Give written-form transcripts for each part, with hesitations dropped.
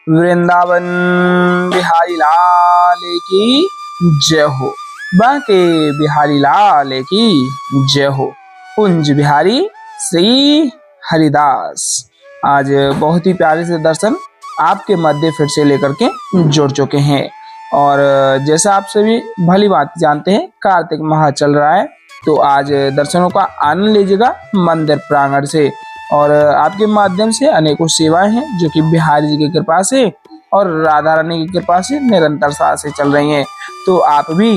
वृंदावन बिहारी लाल की जय हो। बांके बिहारी लाल की जय हो। कुंज बिहारी श्री हरिदास। आज बहुत ही प्यारे से दर्शन आपके मध्य फिर से लेकर के जुड़ चुके हैं। और जैसा आप सभी भली बात जानते हैं, कार्तिक माह चल रहा है, तो आज दर्शनों का आनंद लीजिएगा मंदिर प्रांगण से। और आपके माध्यम से अनेकों सेवाएं हैं जो कि बिहारी जी की कृपा से और राधा रानी की कृपा से निरंतर साथ से चल रही हैं। तो आप भी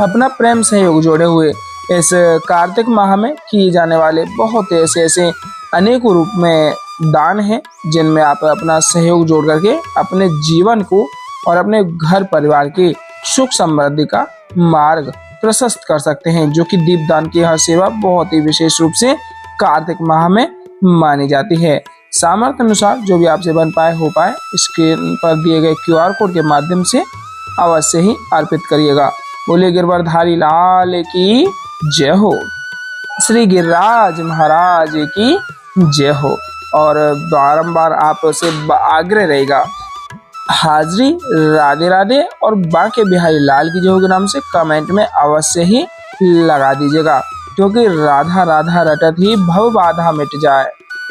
अपना प्रेम सहयोग जोड़े हुए इस कार्तिक माह में किए जाने वाले बहुत ऐसे अनेकों रूप में दान हैं जिनमें आप अपना सहयोग जोड़ करके अपने जीवन को और अपने घर परिवार की सुख समृद्धि का मार्ग प्रशस्त कर सकते हैं, जो कि दीपदान की यह सेवा बहुत ही विशेष रूप से कार्तिक माह में मानी जाती है। सामर्थ्य अनुसार जो भी आपसे बन पाए हो पाए स्क्रीन पर दिए गए क्यूआर कोड के माध्यम से अवश्य ही अर्पित करिएगा। बोले गिरवरधारी लाल की जय हो। श्री गिरिराज महाराज की जय हो। और बारंबार आपसे आग्रह रहेगा, हाजरी राधे राधे और बांके बिहारी लाल की जय हो के नाम से कमेंट में अवश्य ही लगा दीजिएगा, क्योंकि राधा राधा रटत ही भव बाधा मिट जाए।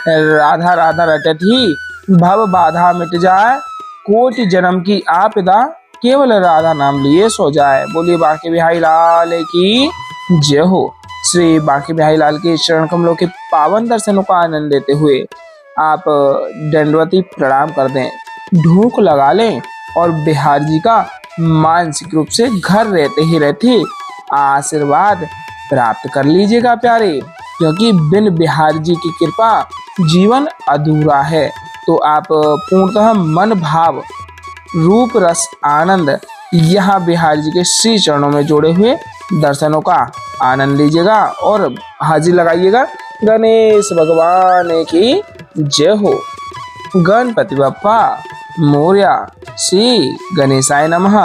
राधा राधा रटत ही भव बाधा मिट जाए, कोटि जन्म की आपदा केवल राधा नाम लिए सो जाए। बोलिए बांके बिहारी लाल की जय हो। श्री बांके बिहारी लाल के चरण कमलों के पावन दर्शनों का आनंद लेते हुए आप दंडवती प्रणाम कर दें, ढूक लगा लें और बिहार जी का मानसिक रूप से घर रहते ही रहते आशीर्वाद प्राप्त कर लीजिएगा प्यारे, क्योंकि बिन बिहार जी की कृपा जीवन अधूरा है। तो आप पूर्णतः मन भाव रूप रस आनंद यहाँ बिहार जी के श्री चरणों में जोड़े हुए दर्शनों का आनंद लीजिएगा और हाजिर लगाइएगा। गणेश भगवान की जय हो। गणपति बप्पा मोरया। श्री गणेशाय नमः।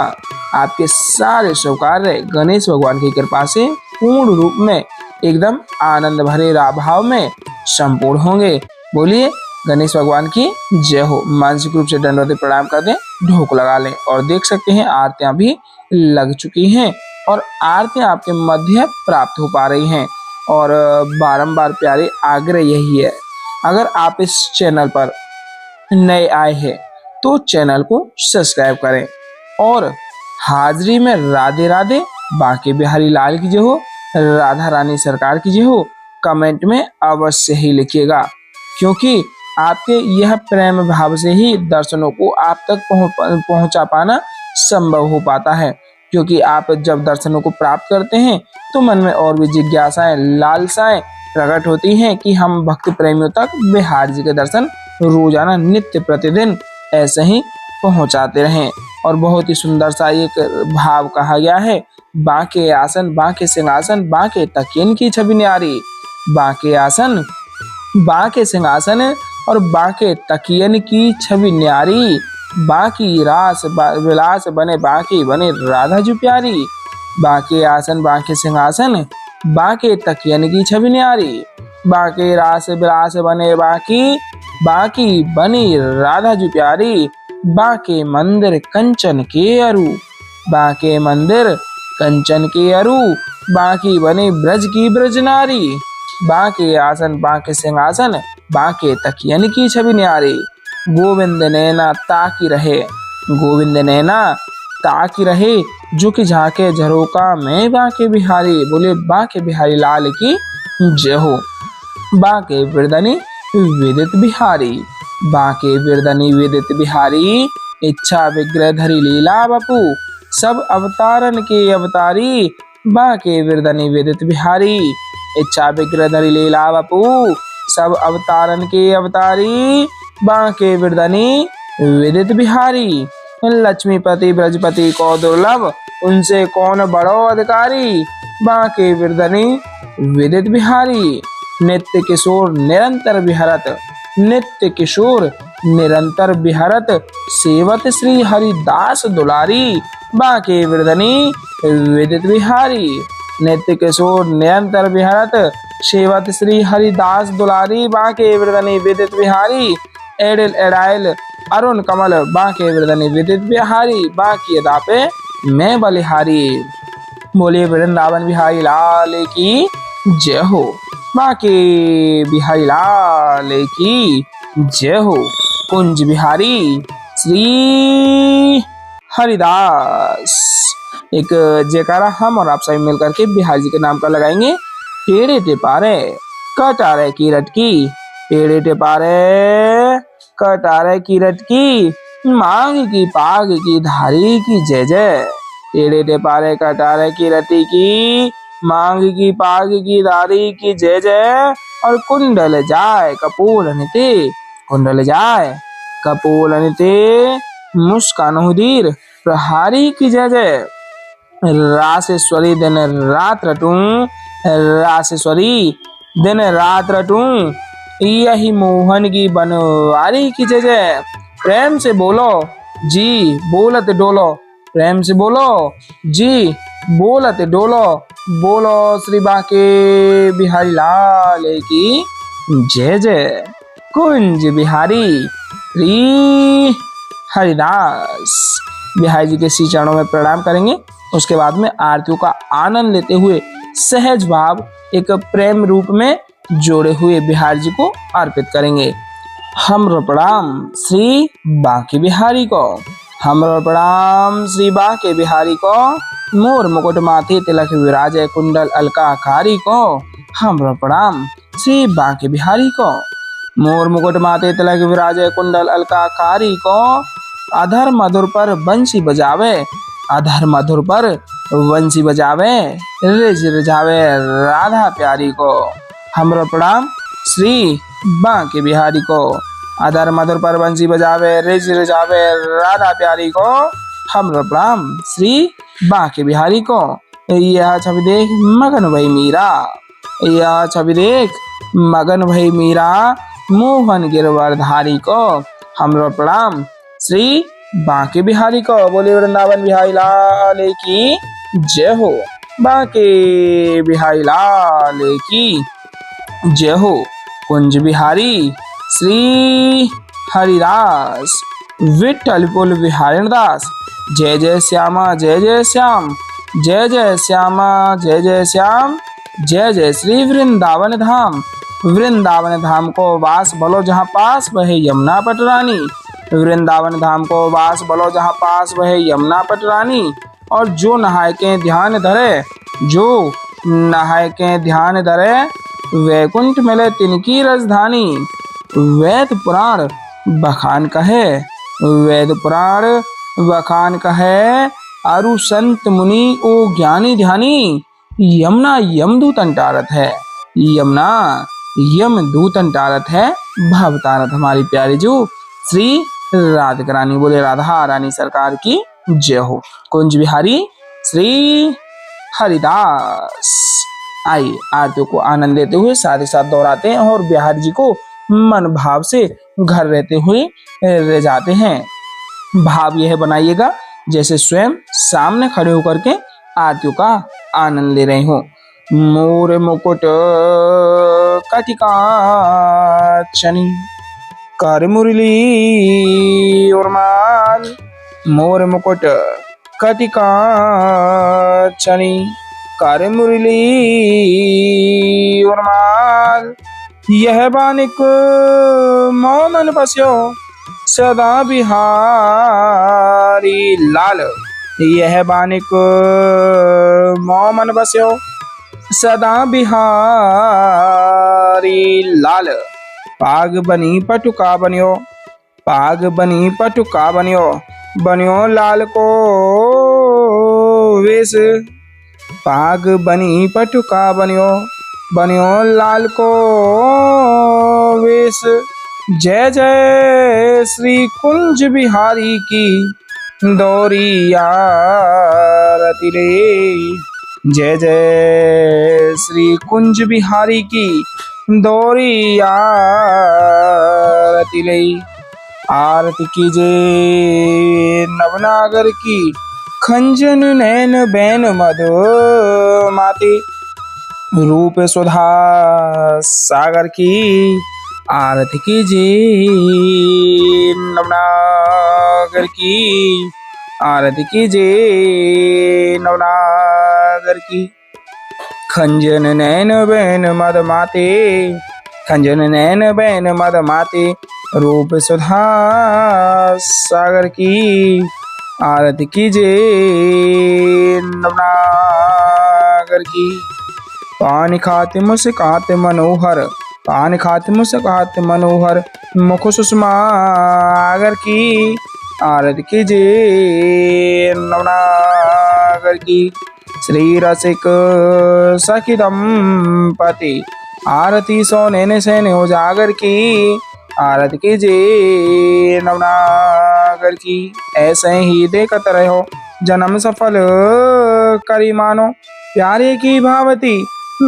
आपके सारे शुभ कार्य गणेश भगवान की कृपा से पूर्ण रूप में एकदम आनंद भरे भाव में संपूर्ण होंगे। बोलिए गणेश भगवान की जय हो। मानसिक रूप से दंडवत प्रणाम कर दें, ढोक लगा लें और देख सकते हैं आरतियां भी लग चुकी हैं और आरतियां आपके मध्य प्राप्त हो पा रही हैं। और बारंबार प्यारे आग्रह यही है, अगर आप इस चैनल पर नए आए हैं तो चैनल को सब्सक्राइब करें और हाजरी में राधे राधे बांके बिहारी लाल की जय हो, राधा रानी सरकार की जय हो कमेंट में अवश्य ही लिखिएगा, क्योंकि आपके यह प्रेम भाव से ही दर्शनों को आप तक पहुंचा पाना संभव हो पाता है। क्योंकि आप जब दर्शनों को प्राप्त करते हैं तो मन में और भी जिज्ञासाएं लालसाएं प्रकट होती हैं कि हम भक्त प्रेमियों तक बिहार जी के दर्शन रोजाना नित्य प्रतिदिन ऐसे ही पहुंचाते रहें। और बहुत ही सुंदर सा एक भाव कहा गया है, बांके आसन बांके सिंहासन बांके तकियन की छवि न्यारी। बांके आसन बांके सिंहासन और बांके तकियन की छवि न्यारी, बांकी रास विलास बने बांकी बने राधा जी प्यारी। बांके आसन बांके सिंहासन बांके तकियन की छवि न्यारी, बांके रास विलास बने बांकी बांकी बनी राधा जी प्यारी। बांके मंदिर कंचन के अरु, बांके मंदिर कंचन के अरु, बांकी बने ब्रज की ब्रज नारी। बांके आसन बांके सिंहासन बांके तकियन की छवि न्यारी। गोविंद नैना ताकि रहे, गोविंद नैना ताकि रहे, जो कि झाके झरोका में बांके बिहारी। बोले बांके बिहारी लाल की जय हो। बांके बिरदनी विदित बिहारी, बांके बिरदनी विदित बिहारी, इच्छा विग्रह धरी लीला बपू, सब अवतारन के अवतारी। बांके बिरदनी विदित बिहारी, इच्छा विग्रह धरी लीला बपू, सब अवतारन के अवतारी। बांके बिरदनी विदित बिहारी, लक्ष्मीपति ब्रजपति को दुर्लभ, उनसे कौन बड़ो अधिकारी। बांके बिरदनी विदित बिहारी, नित्य किशोर निरंतर विहरत, नित्य किशोर निरंतर विहरत, सेवत श्री हरिदास दुलारी। बांके बिरदनी विदित बिहारी, नित्य किशोर निरंतर विहरत, सेवत श्री हरिदास दुलारी। बांके बिरदनी विदित बिहारी, एडिल एडाइल अरुण कमल बांके वृदनि विदित बिहारी, बांकी अदा पे मैं बलिहारी। बोलिए वृंदावन बिहारी लाल की जय हो। बांके बिहारी लाल की जय हो। कुंज बिहारी श्री हरिदास। एक जयकारा हम और आप सभी मिलकर के बिहारी जी के नाम का लगाएंगे। टेढ़े टिपारे कटारे की रटकी, टेढ़े टिपारे कटारे की रटकी, मांग की पाग की धारी की जय जय। टेढ़े टिपारे कटारे की रटी की, मांग की पाग की धारी की जय जय। और कुंडल जाय कपूर निते, कुंडल जाय कपूर निते, मुस्कान हुदीर प्रहारी की जय जय। रासेश्वरी दिन रात रटूं, रासेश्वरी दिन रात रटूं, यही मोहन की बनवारी की जय जय। प्रेम से बोलो जी बोलत डोलो, प्रेम से बोलो जी बोलत डोलो। बोलो श्री बांके बिहारी लाल की जय जय। कुंज बिहारी श्री हरिदास। बिहारी जी के श्री चरणों में प्रणाम करेंगे। उसके बाद में आरतियों का आनंद लेते हुए सहज भाव एक प्रेम रूप में जोड़े हुए बिहारी जी को अर्पित करेंगे। हमरो प्रणाम श्री बांके बिहारी को, हमरो प्रणाम श्री बांके बिहारी को। मोर मुकुट माथे तिलक विराजे कुंडल अलंकारी को, हमरो प्रणाम श्री बांके बिहारी को। मोर मुकुट माथे तिलक विराजे कुंडल अलंकारी को। अधर मधुर पर बंसी बजावे, अधर मधुर पर वंशी बजावे, रिज रिझावे राधा प्यारी को, हमरो प्रणाम श्री बांके बिहारी को। अधर मधुर पर वंशी बजावे, रिज रिझावे राधा प्यारी को, हमरो प्रणाम श्री बांके बिहारी को। यह छवि देख मगन भई मीरा, यह छवि देख मगन भई मीरा, मोहन गिरवरधारी को, हमरो प्रणाम श्री बांके बिहारी को। बोलिए वृंदावन बिहारी लाल की जय हो। बांके बिहारी लाल की जय हो। कुंज बिहारी श्री हरिदास। विठल पुल बिहारी दास, जय जय श्यामा जय जय श्याम, जय जय श्यामा जय जय श्याम, जय जय श्री वृंदावन धाम। वृंदावन धाम को वास भलो जहाँ पास वह यमुना पटरानी, वृंदावन धाम को वास भलो जहाँ पास वह यमुना पटरानी। और जो नहाय के ध्यान धरे, जो नहाय के ध्यान धरे, वैकुंठ मिले तिनकी राजधानी। वेद पुराण बखान कहे, वेद पुराण बखान कहे, अरु संत मुनि ओ ज्ञानी ध्यानी। यमुना यमदूतन टारत है, यमुना यमदूतन टारत है, भवतारत हमारी प्यारी जो श्री राधिका रानी। बोले राधा रानी सरकार की जय हो। कुंज बिहारी श्री हरिदास। आइए आरतियों को आनंद लेते हुए साथ ही साथ दोहराते हैं और बिहारी जी को मन भाव से घर रहते हुए रह जाते हैं। भाव यह बनाइएगा जैसे स्वयं सामने खड़े होकर के आरतियों का आनंद ले रहे हो। मोर मुकुट कटिका चनी, कर मुरली उर्माल, मोर मुकुट कटिका चनी, कर मुरली उर्माल। यह बानिक मोमन बस्यो सदा बिहारी लाल, यह बानिक मोमन बस्यो सदा बिहारी लाल। पाग बनी पटुका बनियो, पाग बनी पटुका बनियो, बनियो लाल को वेश। पाग बनी पटुका बनियो, बनियो लाल को वेश। जय जय श्री कुंज बिहारी की दौरी आरती रे, जय जय श्री कुंज बिहारी की दौरी आरती ले। आरती कीजे नवनागर की, खंजन नैन बैन मधु माते। रूप सुधा सागर की, आरती कीजिए नवनागर की, आरती कीजिए नवनागर की। खंजन नैन बैन मद माते, खंजन नैन बैन मद माते, रूप सुधा सागर की। आरती कीजिए नवनागर की। पानी खाते मुस्काते मनोहर, पानी खाते मुस्काते मनोहर, मुख सुषमागर की। आरती कीजिए नवनागर की। श्री रसिक सखी दंपति, आरती सो नैन सैन उजागर की। आरती कीजिए नवनागर की। ऐसे ही देखत रहो जन्म सफल करी मानो, प्यारे की भावती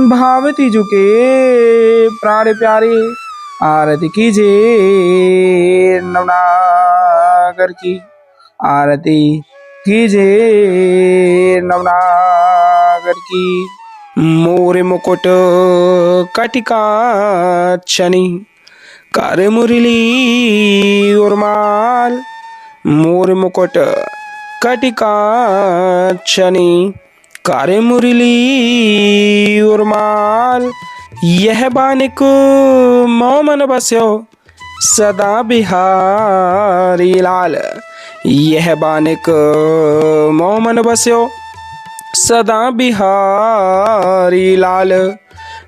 भावती झुके प्राण प्यारे। आरती कीजिए नवनागर की, आरती कीजिए नवनागर की। मोर मुकुट कटिका छनी, कर मुरली उर्माल। मोर मुकुट कटिका छनी, कर मुरली उर्माल। यह बानिक मोमन बस्यो सदा बिहारी लाल। यह बानिक मोमन बस्यो सदा बिहारी लाल।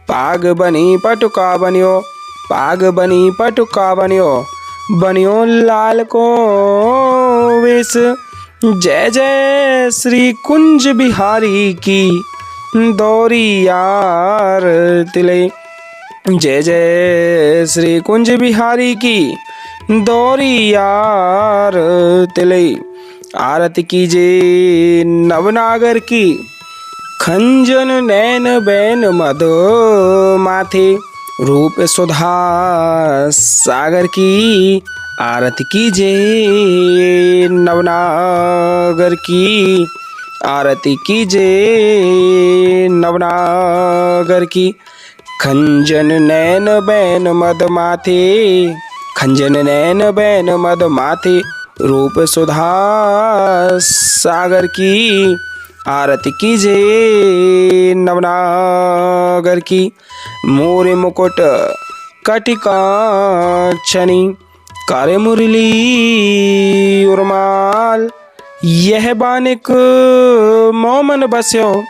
पाग बनी पटुका बनियो, पाग बनी पटुका बनियो, बनियो लाल को वेश। जय जय श्री कुंज बिहारी की दौरी यार तिले। जय जय श्री कुंज बिहारी की दौरी यार तिले। आरती कीजिए नवनागर की, खंजन नैन बैन मद माथे, रूप सुधा सागर की। आरती कीजिए नवनागर की, आरती कीजिए नवनागर की। खंजन नैन बैन मद माथे, खंजन नैन बैन मद माथे, रूप सुधा सागर की। आरती कीजिए नवनागर की। मोर मुकुट कटिका छनी, कर मुरली उर्माल। यह बानिक मोमन बस्यो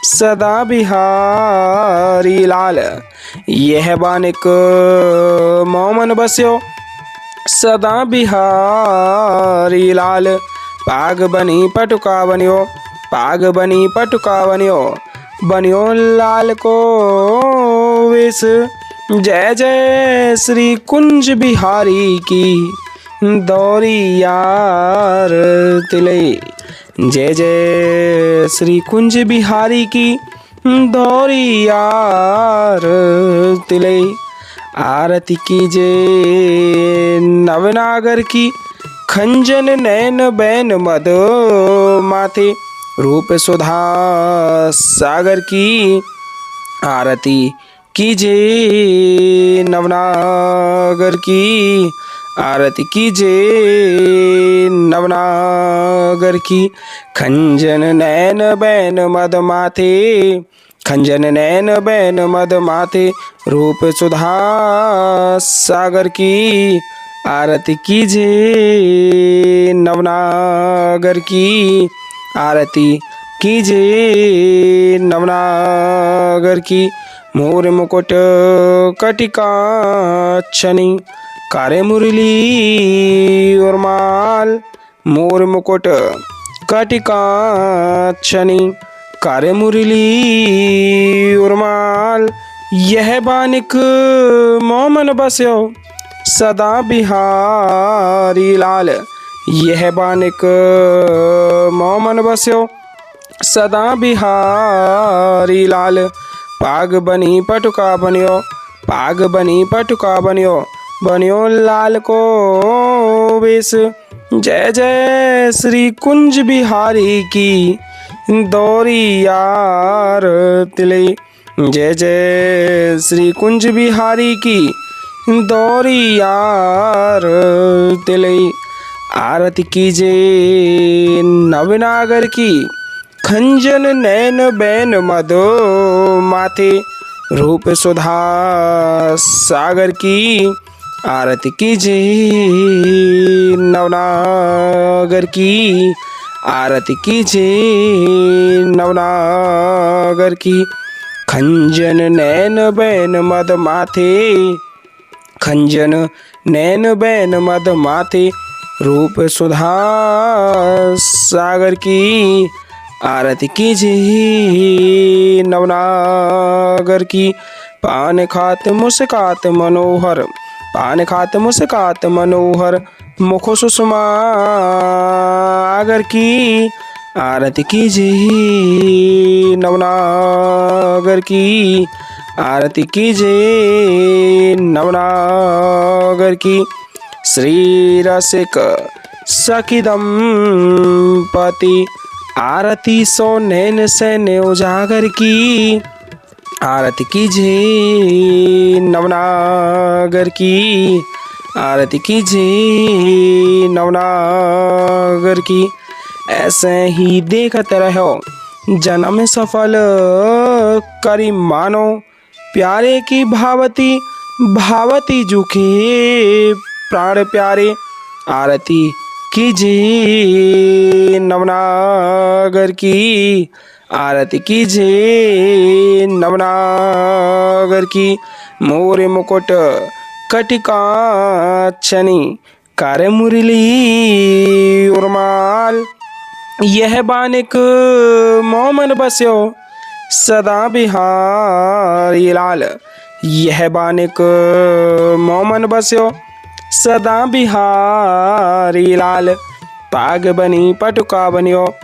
सदा बिहारी लाल। यह बानिक मोमन बस्यो सदा बिहारी लाल। पाग बनी पटुका बनियो, पाग बनी पटुका बनियो, बनियो लाल को वेश। जय जय श्री कुंज बिहारी की दौरी यार तिले। जय जय श्री कुंज बिहारी की दौरी यार तिले। आरती कीजिए नवनागर की, खंजन नैन बैन मद माथे, रूप सुधा सागर की। आरती कीजिए नवनागर की, आरती कीजिए नवनागर की। खंजन नैन बैन मद माथे, खंजन नैन बैन मद माथे, रूप सुधा सागर की। आरती कीजिए नवनागर की, आरती कीजिए नवनागर की। मोर मुकुट कटिका छनी, कर मुरली उर्माल। मोर मुकुट कटिका छनी, कर मुरली उर्माल। यह बानिक मोमन बस्यो सदा बिहारी लाल। यह बानिक मोमन बस्यो सदा बिहारी लाल। पाग बनी पटुका बनियो, पाग बनी पटुका बनियो, बनियो लाल को वेश। जय जय श्री कुंज बिहारी की दौरी यार तिले। जय जय श्री कुंज बिहारी की दौरियार तिले। आरती कीजे नवनागर की, खंजन नैन बैन मदो माथे, रूप सुधा सागर की। आरती कीजे नवनागर की, आरती कीजे नवनागर की। खंजन नैन बैन मद माथे, खंजन नैन बैन मद माथे, रूप सुधा सागर की। आरती कीजे नवनागर की। पान खात मुस्कात मनोहर, पान खात मुस्कात मनोहर, मुख सुषमा आगर की। आरती कीजे नवनागर की, आरती कीजे नवनागर की। श्री रसिक सखी दंपति, आरती सो नैन सैन उजागर की। आरती कीजे नवनागर की, आरती कीजे नवनागर की। ऐसे ही देखत रहो जन्म सफल करी मानो, प्यारे की भावती भावती जुखे प्राण प्यारे। आरती कीजे नवनागर की, आरती कीजे नवनागर की। मोर मुकुट कटिकाक्षनी, कर मुरली उर्माल, यह बानिक मोमन बस्यो सदा बिहारी लाल। यह बानिक मोमन बस्यो सदा बिहारी लाल। पाग बनी पटुका बनियो,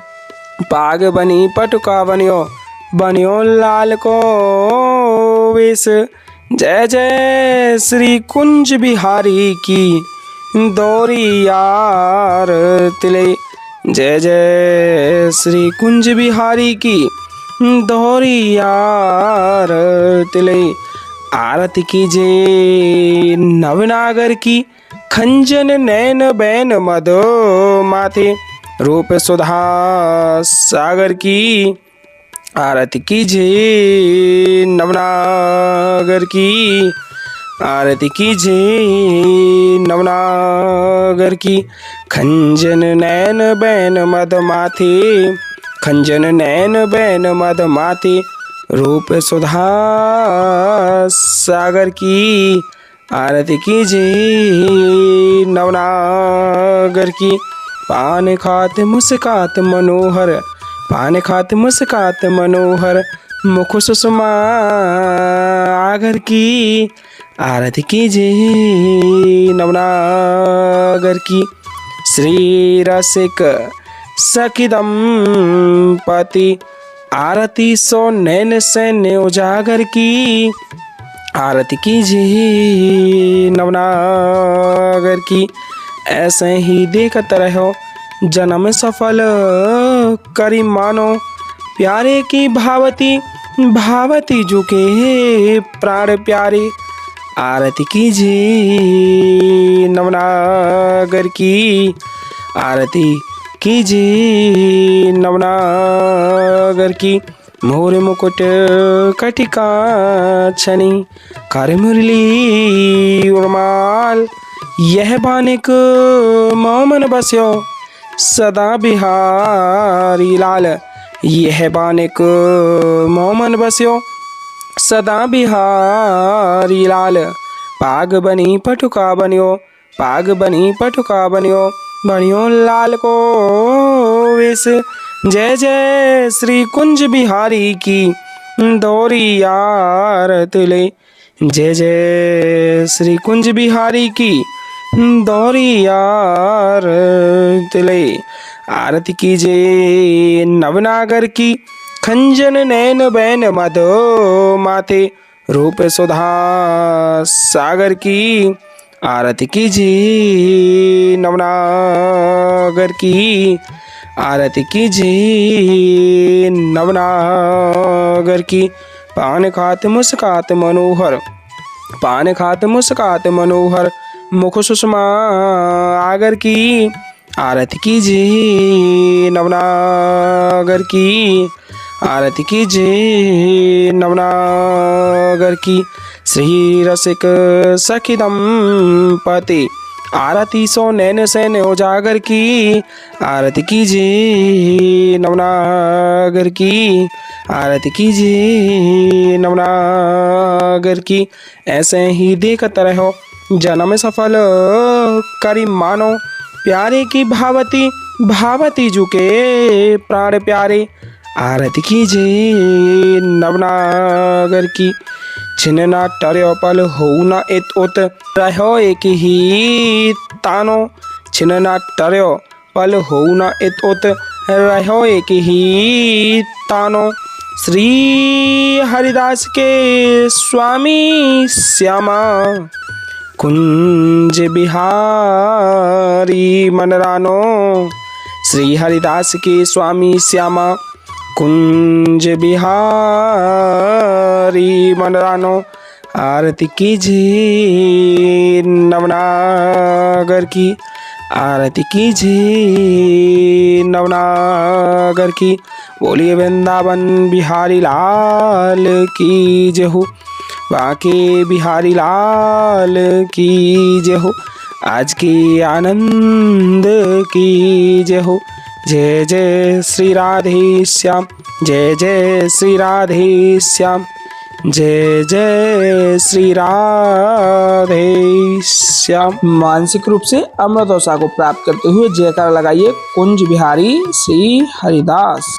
पाग बनी पटुका बनियो, बनियो लाल को वेश। जय जय श्री कुंज बिहारी की, दौरियार तिले। जय जय श्री कुंज बिहारी की, दौरियार तिले। आरती कीजे नवनागर की, खंजन नैन बैन मदो माथे, रूप सुधा सागर की। आरती कीजे नवनागर की, आरती कीजे नवनागर की। खंजन नैन बैन मद माथे, खंजन नैन बैन मद माथे, रूप सुधा सागर की। आरती कीजे नवनागर की। पान खात मुस्कात मनोहर, पान खात मुस्कात मनोहर, मुख सुषमा आगर की। आरती कीजे नवनागर की। श्री रसिक सखी दंपति, आरती सो नैन सैन उजागर की। आरती कीजे नवनागर की। ऐसे ही देखत रहो जन्म सफल करी मानो, प्यारे की भावती भावती जुके प्राण प्यारे। आरती कीजे नवनागर की, आरती कीजे नवनागर की। मोर मुकुट कटिकाक्षनी, कर मुरली उर्माल, यह बानिक मोमन बस्यो सदा बिहारी लाल। यह बानिक मोमन बस्यो सदा बिहारी लाल। पाग बनी पटुका बनियो, पाग बनी पटुका बनियो, बनियो लाल को वेश। जय जय श्री कुंज बिहारी की, दौरियार तिले। जय जय श्री कुंज बिहारी की, दौरियार तिले। आरती कीजे नवनागर की, खंजन नैन बैन मदो माथे, रूप सुधा सागर की। आरती कीजे नवनागर की, आरती कीजे नवनागर की। पान खात मुस्कात मनोहर, पान खात मुस्कात मनोहर मुख सुषमा आगर की। आरती कीजिए नवनागर की, आरती कीजिए नवनागर की। श्री रसिक सखी दंपति आरती सो नैन सैन उजागर की। आरती कीजिए नवनागर की, आरती कीजिए नवनागर की। ऐसे ही देखत रहो जन्म सफल करी मानो, प्यारे की भावती भावती जुके प्राण प्यारे। आरती कीजिए नवनागर की। छिन ना टर्यो पल हो न इत उत रहो एक ही तानो। छिन ना टर्यो पल हो न इत उत रहो एक ही तानो। श्री हरिदास के स्वामी श्यामा कुंज बिहारी मनरानो। श्री हरिदास के स्वामी श्यामा कुंज बिहारी मनरानो। आरती कीजिए नवनागर की, आरती कीजिए नवनागर की। बोलिए वृंदावन बिहारी लाल की जय हो, बाके बिहारी लाल की जय हो, आज की आनंद की जय हो। जय जय श्री राधे श्याम, जय जय श्री राधे श्याम, जय जय श्री राधे श्याम। मानसिक रूप से अमृत वर्षा को प्राप्त करते हुए जयकारा लगाइए कुंज बिहारी श्री हरिदास।